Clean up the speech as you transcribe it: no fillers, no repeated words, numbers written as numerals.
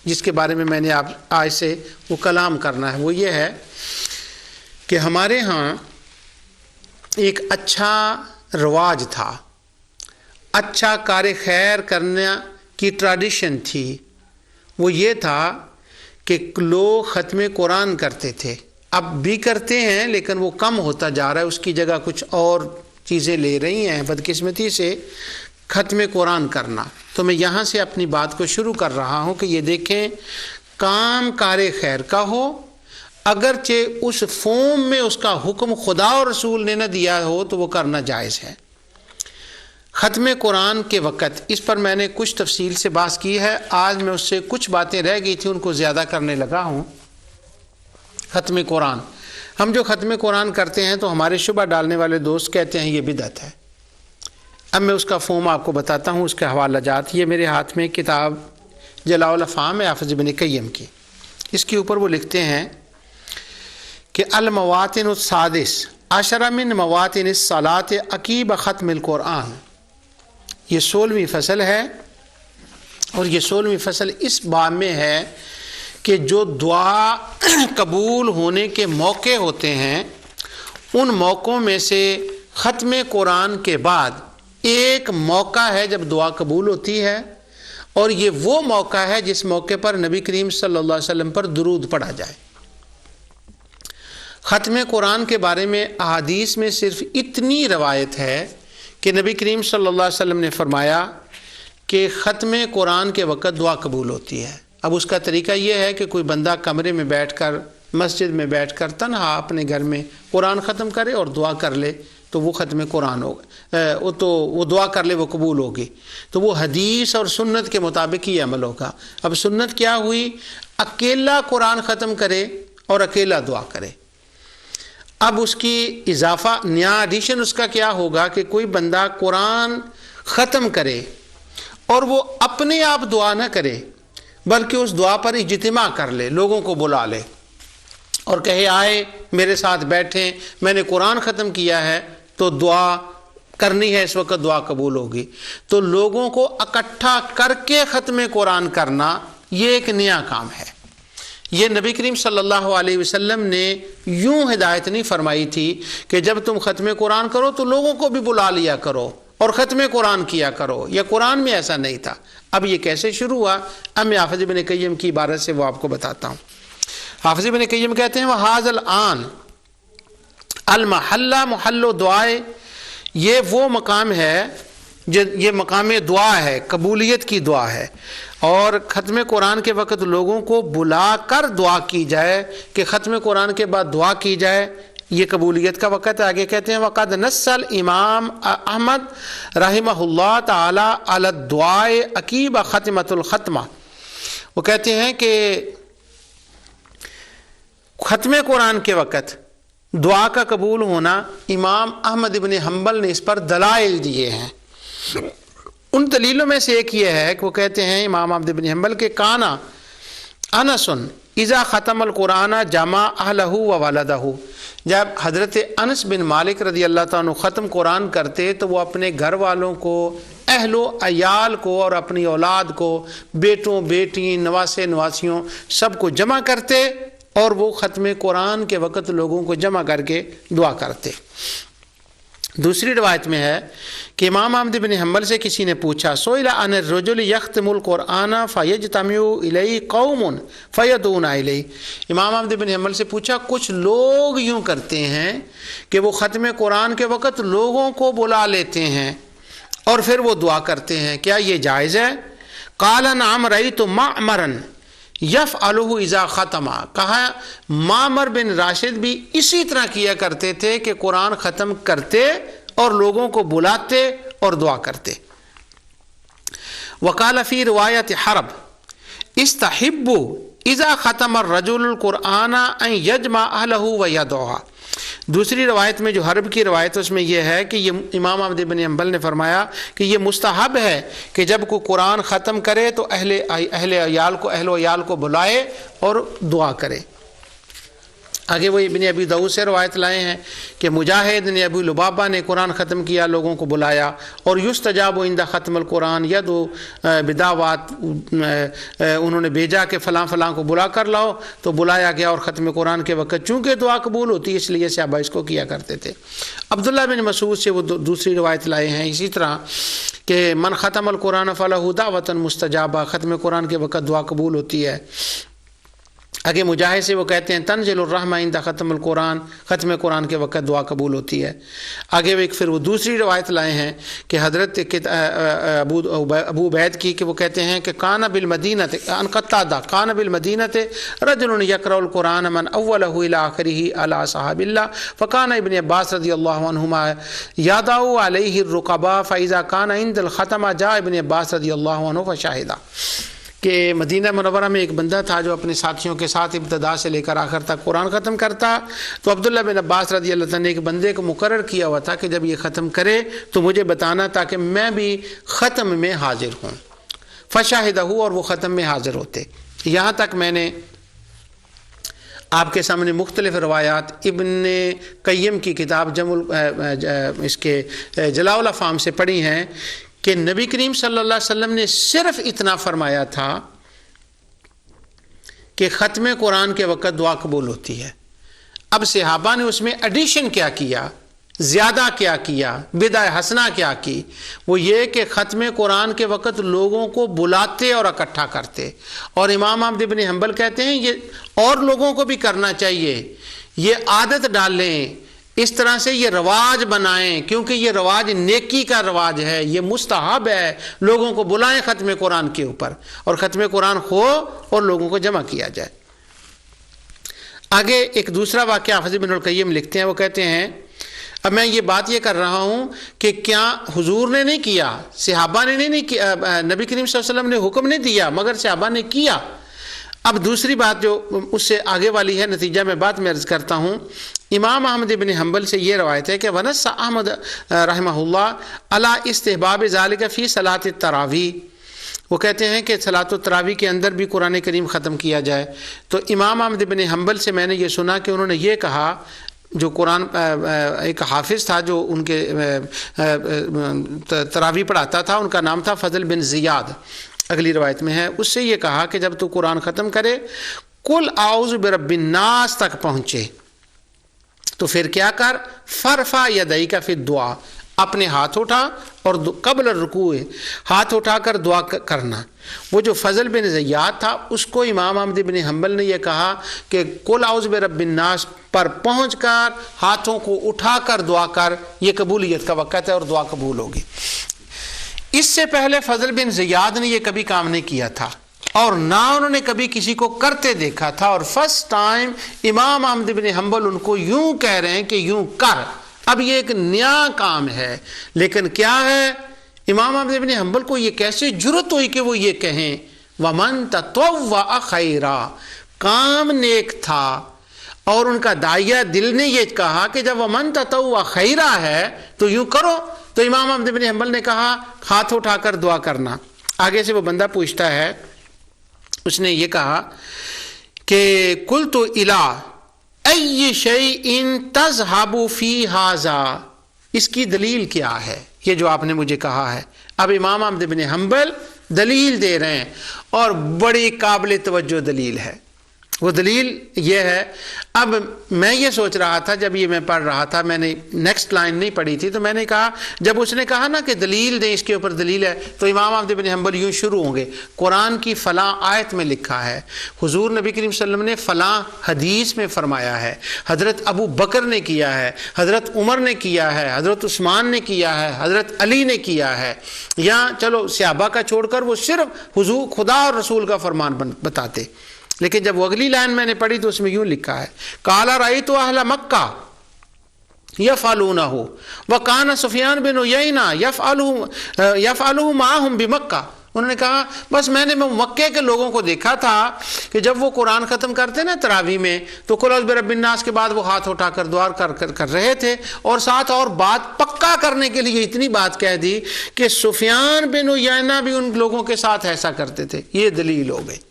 جس کے بارے میں نے آج سے وہ کلام کرنا ہے، وہ یہ ہے کہ ہمارے ہاں ایک اچھا رواج تھا، اچھا کار خیر کرنے کی ٹریڈیشن تھی۔ وہ یہ تھا کہ لوگ ختم قرآن کرتے تھے، اب بھی کرتے ہیں لیکن وہ کم ہوتا جا رہا ہے، اس کی جگہ کچھ اور چیزیں لے رہی ہیں بدقسمتی سے ختم قرآن کرنا۔ تو میں یہاں سے اپنی بات کو شروع کر رہا ہوں کہ یہ دیکھیں، کام کار خیر کا ہو، اگرچہ اس فارم میں اس کا حکم خدا اور رسول نے نہ دیا ہو تو وہ کرنا جائز ہے۔ ختم قرآن کے وقت اس پر میں نے کچھ تفصیل سے بات کی ہے، آج میں اس سے کچھ باتیں رہ گئی تھیں ان کو زیادہ کرنے لگا ہوں۔ ختم قرآن، ہم جو ختم قرآن کرتے ہیں تو ہمارے شبہ ڈالنے والے دوست کہتے ہیں یہ بدعت ہے۔ اب میں اس کا فارم آپ کو بتاتا ہوں، اس کے حوالہ جات۔ یہ میرے ہاتھ میں کتاب جلاء الافہام ہے حافظ ابن قیم کی، اس کے اوپر وہ لکھتے ہیں کہ المواطن السادس عشرہ من مواطن الصلاۃ عقیب ختم القرآن، یہ 16ویں فصل ہے، اور یہ 16ویں فصل اس باب میں ہے کہ جو دعا قبول ہونے کے موقع ہوتے ہیں ان موقعوں میں سے ختم قرآن کے بعد ایک موقع ہے جب دعا قبول ہوتی ہے، اور یہ وہ موقع ہے جس موقع پر نبی کریم صلی اللہ علیہ وسلم پر درود پڑھا جائے۔ ختم قرآن کے بارے میں احادیث میں صرف اتنی روایت ہے کہ نبی کریم صلی اللہ علیہ وسلم نے فرمایا کہ ختم قرآن کے وقت دعا قبول ہوتی ہے۔ اب اس کا طریقہ یہ ہے کہ کوئی بندہ کمرے میں بیٹھ کر، مسجد میں بیٹھ کر تنہا اپنے گھر میں قرآن ختم کرے اور دعا کر لے تو وہ ختم قرآن ہوگا، وہ دعا کر لے وہ قبول ہوگی۔ تو وہ حدیث اور سنت کے مطابق ہی عمل ہوگا۔ اب سنت کیا ہوئی؟ اکیلا قرآن ختم کرے اور اکیلا دعا کرے۔ اب اس کی اضافہ نیا ایڈیشن اس کا کیا ہوگا کہ کوئی بندہ قرآن ختم کرے اور وہ اپنے آپ دعا نہ کرے بلکہ اس دعا پر اجتماع کر لے، لوگوں کو بلا لے اور کہے آئے میرے ساتھ بیٹھیں، میں نے قرآن ختم کیا ہے تو دعا کرنی ہے، اس وقت دعا قبول ہوگی۔ تو لوگوں کو اکٹھا کر کے ختم قرآن کرنا یہ ایک نیا کام ہے۔ یہ نبی کریم صلی اللہ علیہ وسلم نے یوں ہدایت نہیں فرمائی تھی کہ جب تم ختم قرآن کرو تو لوگوں کو بھی بلا لیا کرو اور ختم قرآن کیا کرو، یہ قرآن میں ایسا نہیں تھا۔ اب یہ کیسے شروع ہوا؟ اب میں حافظ ابن قیم کی عبارت سے وہ آپ کو بتاتا ہوں۔ حافظ ابن قیم کہتے ہیں وَهَذَا الْآنَ المحلہ محل دعائے، یہ وہ مقام ہے، یہ مقام دعا ہے، قبولیت کی دعا ہے، اور ختم قرآن کے وقت لوگوں کو بلا کر دعا کی جائے کہ ختم قرآن کے بعد دعا کی جائے، یہ قبولیت کا وقت ہے۔ آگے کہتے ہیں وَقَدْ نَصَّ الامام احمد رحمہ اللہ تعالی علی الدعاء عقیب ختمۃ الختمہ، وہ کہتے ہیں کہ ختم قرآن کے وقت دعا کا قبول ہونا امام احمد ابن حنبل نے اس پر دلائل دیے ہیں۔ ان دلیلوں میں سے ایک یہ ہے کہ وہ کہتے ہیں امام احمد ابن حنبل کے کانا انس اذا ختم القرآن جمع اہلہ و ولدہ، جب حضرت انس بن مالک رضی اللہ تعالیٰ عنہ ختم قرآن کرتے تو وہ اپنے گھر والوں کو، اہل و عیال کو اور اپنی اولاد کو، بیٹوں بیٹی نواسے نواسیوں سب کو جمع کرتے اور وہ ختم قرآن کے وقت لوگوں کو جمع کر کے دعا کرتے۔ دوسری روایت میں ہے کہ امام احمد بن حنبل سے کسی نے پوچھا سئل عن الرجل یختم القرآن فیجتمع الیہ قوم فیدعون الیہ، امام احمد بن حنبل سے پوچھا کچھ لوگ یوں کرتے ہیں کہ وہ ختم قرآن کے وقت لوگوں کو بلا لیتے ہیں اور پھر وہ دعا کرتے ہیں، کیا یہ جائز ہے؟ قال نعم رأیت معمرا یفعلہ اذا ختم، کہا معمر بن راشد بھی اسی طرح کیا کرتے تھے کہ قرآن ختم کرتے اور لوگوں کو بلاتے اور دعا کرتے۔ وقال فی روایت حرب استحب اذا ختم الرجل القرآن ان یجمع اہلہ ویدعوا، دوسری روایت میں جو حرب کی روایت اس میں یہ ہے کہ یہ امام احمد بن حنبل نے فرمایا کہ یہ مستحب ہے کہ جب کوئی قرآن ختم کرے تو اہل و عیال کو بلائے اور دعا کرے۔ آگے وہ ابن ابی داؤد سے روایت لائے ہیں کہ مجاہد نے ابو لبابہ نے قرآن ختم کیا، لوگوں کو بلایا، اور یستجاب عند ختم القرآن یدو بدعوات، انہوں نے بھیجا کہ فلاں فلاں کو بلا کر لاؤ، تو بلایا گیا، اور ختم قرآن کے وقت چونکہ دعا قبول ہوتی ہے اس لیے صحابہ اس کو کیا کرتے تھے۔ عبداللہ بن مسعود سے وہ دوسری روایت لائے ہیں اسی طرح کہ من ختم القرآن فلہ دعوۃ مستجابہ، ختم قرآن کے وقت دعا قبول ہوتی ہے۔ آگے مجاہد سے وہ کہتے ہیں تنزل الرحمہ عند ختم القرآن، ختم قرآن کے وقت دعا قبول ہوتی ہے۔ آگے پھر وہ دوسری روایت لائے ہیں کہ حضرت ابو عبید کی، کہ وہ کہتے ہیں کہ کان بالمدینہ ان قتادہ کان بالمدینہ رجل یقرأ القرآن من اولہ الی آخرہ علی صحاب اللہ فکان ابن عباس رضی اللہ عنہما یدعو علیہ الرقباء فاذا کان عند الختمہ جاء ابن عباس رضی اللہ عنہ فشاہدہ، کہ مدینہ منورہ میں ایک بندہ تھا جو اپنے ساتھیوں کے ساتھ ابتدا سے لے کر آخر تک قرآن ختم کرتا، تو عبداللہ بن عباس رضی اللہ عنہ نے ایک بندے کو مقرر کیا ہوا تھا کہ جب یہ ختم کرے تو مجھے بتانا تاکہ میں بھی ختم میں حاضر ہوں، فشاہدہ، اور وہ ختم میں حاضر ہوتے۔ یہاں تک میں نے آپ کے سامنے مختلف روایات ابن قیم کی کتاب اس کے جلاء الافہام سے پڑھی ہیں کہ نبی کریم صلی اللہ علیہ وسلم نے صرف اتنا فرمایا تھا کہ ختم قرآن کے وقت دعا قبول ہوتی ہے۔ اب صحابہ نے اس میں ایڈیشن کیا کیا، زیادہ کیا کیا، بدع حسنہ کیا کی، وہ یہ کہ ختم قرآن کے وقت لوگوں کو بلاتے اور اکٹھا کرتے، اور امام احمد بن حنبل کہتے ہیں یہ اور لوگوں کو بھی کرنا چاہیے، یہ عادت ڈالیں، اس طرح سے یہ رواج بنائیں، کیونکہ یہ رواج نیکی کا رواج ہے، یہ مستحب ہے، لوگوں کو بلائیں ختم قرآن کے اوپر، اور ختم قرآن ہو اور لوگوں کو جمع کیا جائے۔ آگے ایک دوسرا واقعہ حافظ ابن القیم لکھتے ہیں، وہ کہتے ہیں اب میں یہ بات یہ کر رہا ہوں کہ کیا حضور نے نہیں کیا، صحابہ نے نہیں کیا، نبی کریم صلی اللہ علیہ وسلم نے حکم نہیں دیا مگر صحابہ نے کیا۔ اب دوسری بات جو اس سے آگے والی ہے، نتیجہ میں بات میں عرض کرتا ہوں، امام احمد بن حنبل سے یہ روایت ہے کہ ونص احمد رحمہ اللہ علی استحباب ذالک فی صلاۃ التراویح، وہ کہتے ہیں کہ صلاۃ التراویح کے اندر بھی قرآن کریم ختم کیا جائے۔ تو امام احمد بن حنبل سے میں نے یہ سنا کہ انہوں نے یہ کہا، جو قرآن ایک حافظ تھا جو ان کے تراویح پڑھاتا تھا، ان کا نام تھا فضل بن زیاد، اگلی روایت میں ہے، اس سے یہ کہا کہ جب تو قرآن ختم کرے قل اعوذ برب الناس تک پہنچے تو پھر کیا کر، فرفع یدیک فی الدعاء، اپنے ہاتھ اٹھا اور قبل الرکوع ہاتھ اٹھا کر دعا کرنا۔ وہ جو فضل بن زیاد تھا اس کو امام احمد بن حنبل نے یہ کہا کہ قل اعوذ برب الناس پر پہنچ کر ہاتھوں کو اٹھا کر دعا کر، یہ قبولیت کا وقت ہے اور دعا قبول ہوگی۔ اس سے پہلے فضل بن زیاد نے یہ کبھی کام نہیں کیا تھا، اور نہ انہوں نے کبھی کسی کو کرتے دیکھا تھا، اور فرسٹ ٹائم امام احمد بن حنبل ان کو یوں کہہ رہے ہیں کہ یوں کر۔ اب یہ ایک نیا کام ہے، لیکن کیا ہے، امام احمد بن حنبل کو یہ کیسے جرت ہوئی کہ وہ یہ کہیں وَمَن تَطَوَّعَ خَيْرًا، کام نیک تھا، اور ان کا داعیہ دل نے یہ کہا کہ جب وَمَن تَطَوَّعَ خَيْرًا ہے تو یوں کرو۔ تو امام احمد بن حنبل نے کہا ہاتھ اٹھا کر دعا کرنا۔ آگے سے وہ بندہ پوچھتا ہے، اس نے یہ کہا کہ قلت الی ای شیء تذهب فی ھذا، اس کی دلیل کیا ہے، یہ جو آپ نے مجھے کہا ہے۔ اب امام احمد بن حنبل دلیل دے رہے ہیں، اور بڑی قابل توجہ دلیل ہے۔ وہ دلیل یہ ہے، اب میں یہ سوچ رہا تھا جب یہ میں پڑھ رہا تھا، میں نے نیکسٹ لائن نہیں پڑھی تھی، تو میں نے کہا جب اس نے کہا نا کہ دلیل دیں، اس کے اوپر دلیل ہے، تو امام احمد بن حنبل یوں شروع ہوں گے، قرآن کی فلاں آیت میں لکھا ہے، حضور نبی کریم صلی اللہ علیہ وسلم نے فلاں حدیث میں فرمایا ہے، حضرت ابو بکر نے کیا ہے، حضرت عمر نے کیا ہے، حضرت عثمان نے کیا ہے، حضرت علی نے کیا ہے، یا چلو صحابہ کا چھوڑ کر وہ صرف حضور خدا اور رسول کا فرمان بتاتے۔ لیکن جب وہ اگلی لائن میں نے پڑھی تو اس میں یوں لکھا ہے، قال رأیت اہل مکہ یفعلونہ وکان سفیان بن عیینہ یفعلہ معہم بمکہ، انہوں نے کہا بس میں نے مکے کے لوگوں کو دیکھا تھا کہ جب وہ قرآن ختم کرتے نا تراویح میں تو قل اعوذ برب الناس کے بعد وہ ہاتھ اٹھا کر دعا کر رہے تھے، اور ساتھ اور بات پکا کرنے کے لیے اتنی بات کہہ دی کہ سفیان بن عیینہ بھی ان لوگوں کے ساتھ ایسا کرتے تھے۔ یہ دلیل ہو گئی۔